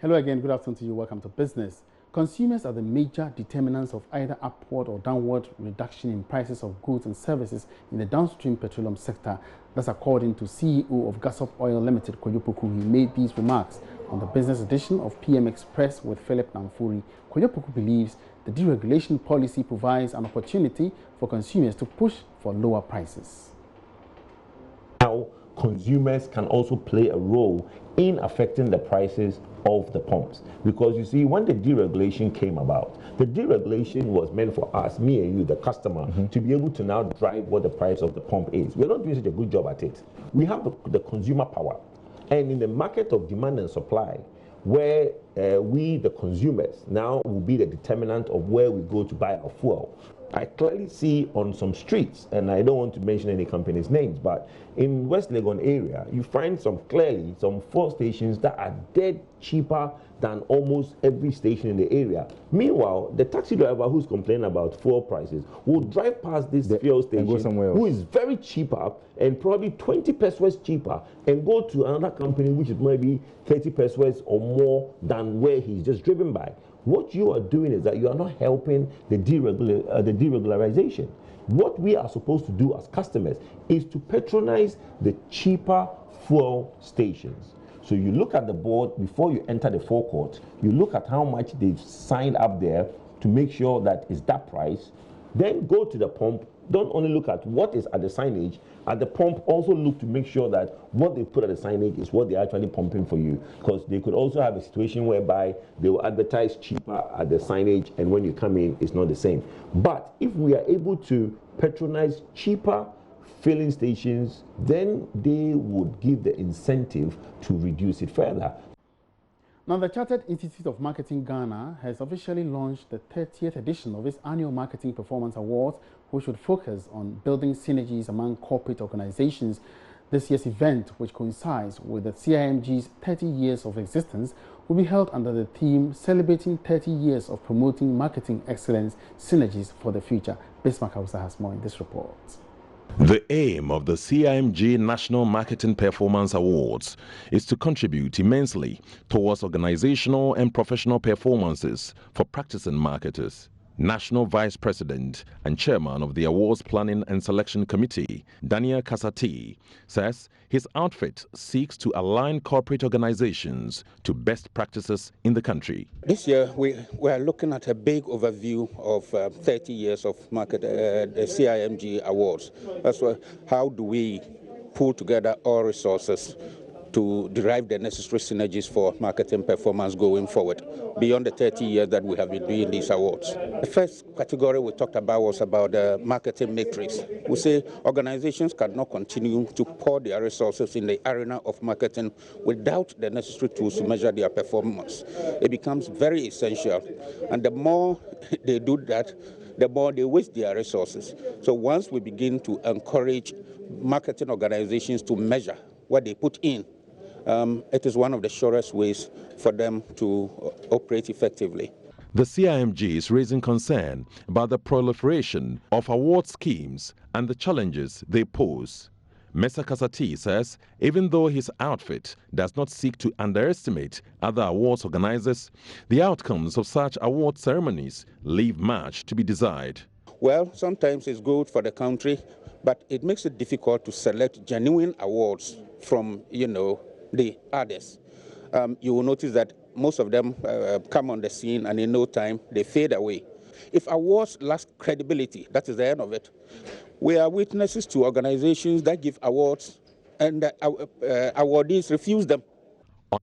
Hello again, good afternoon to you. Welcome to Business. Consumers are the major determinants of either upward or downward reduction in prices of goods and services in the downstream petroleum sector. That's according to CEO of Gasop Oil Limited, Koyopoku. He made these remarks on the business edition of PM Express with Philip Namfuri. Koyopoku believes the deregulation policy provides an opportunity for consumers to push for lower prices. Now, consumers can also play a role in affecting the prices of the pumps, because you see, when the deregulation came about, the deregulation was meant for us, me and you, the customer, to be able to now drive what the price of the pump is. We're not doing such a good job at it. We have the consumer power, and in the market of demand and supply, where we, the consumers, now will be the determinant of where we go to buy our fuel. I clearly see on some streets, and I don't want to mention any company's names, but in West Legon area, you find some fuel stations that are dead cheaper than almost every station in the area. Meanwhile, the taxi driver who's complaining about fuel prices will drive past this fuel station, who is very cheaper and probably 20 pesos cheaper, and go to another company which is maybe 30 pesos or more than where he's just driven by. What you are doing is that you are not helping the deregularization. What we are supposed to do as customers is to patronize the cheaper fuel stations. So you look at the board before you enter the forecourt, you look at how much they've signed up there to make sure that it's that price, then go to the pump. Don't only look at what is at the signage. At the pump, also look to make sure that what they put at the signage is what they're actually pumping for you. Because they could also have a situation whereby they will advertise cheaper at the signage, and when you come in, it's not the same. But if we are able to patronize cheaper filling stations, then they would give the incentive to reduce it further. Now, the Chartered Institute of Marketing Ghana has officially launched the 30th edition of its annual Marketing Performance Awards, which would focus on building synergies among corporate organizations. This year's event, which coincides with the CIMG's 30 years of existence, will be held under the theme Celebrating 30 Years of Promoting Marketing Excellence Synergies for the Future. Bismarck Hausa has more in this report. The aim of the CIMG National Marketing Performance Awards is to contribute immensely towards organizational and professional performances for practicing marketers. National Vice President and Chairman of the Awards Planning and Selection Committee, Daniel Kasati, says his outfit seeks to align corporate organizations to best practices in the country. This year, we are looking at a big overview of 30 years of the CIMG Awards. That's why, how do we pull together all resources to derive the necessary synergies for marketing performance going forward, beyond the 30 years that we have been doing these awards. The first category we talked about was about the marketing matrix. We say organizations cannot continue to pour their resources in the arena of marketing without the necessary tools to measure their performance. It becomes very essential, and the more they do that, the more they waste their resources. So once we begin to encourage marketing organizations to measure what they put in, it is one of the surest ways for them to operate effectively. The CIMG is raising concern about the proliferation of award schemes and the challenges they pose. Mr. Kasati says even though his outfit does not seek to underestimate other awards organizers, the outcomes of such award ceremonies leave much to be desired. Well, sometimes it's good for the country, but it makes it difficult to select genuine awards from, the others. You will notice that most of them come on the scene, and in no time they fade away. If awards lack credibility, that is the end of it. We are witnesses to organizations that give awards and awardees refuse them. And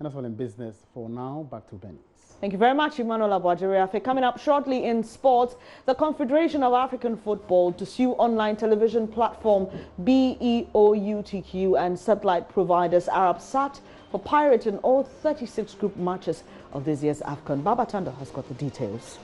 that's all in business for now. Back to Benny. Thank you very much, Emmanuel Abouajeriafe. Coming up shortly in sports, the Confederation of African Football to sue online television platform BEOUTQ and satellite providers Arabsat for pirating all 36 group matches of this year's AFCON. Baba Tanda has got the details.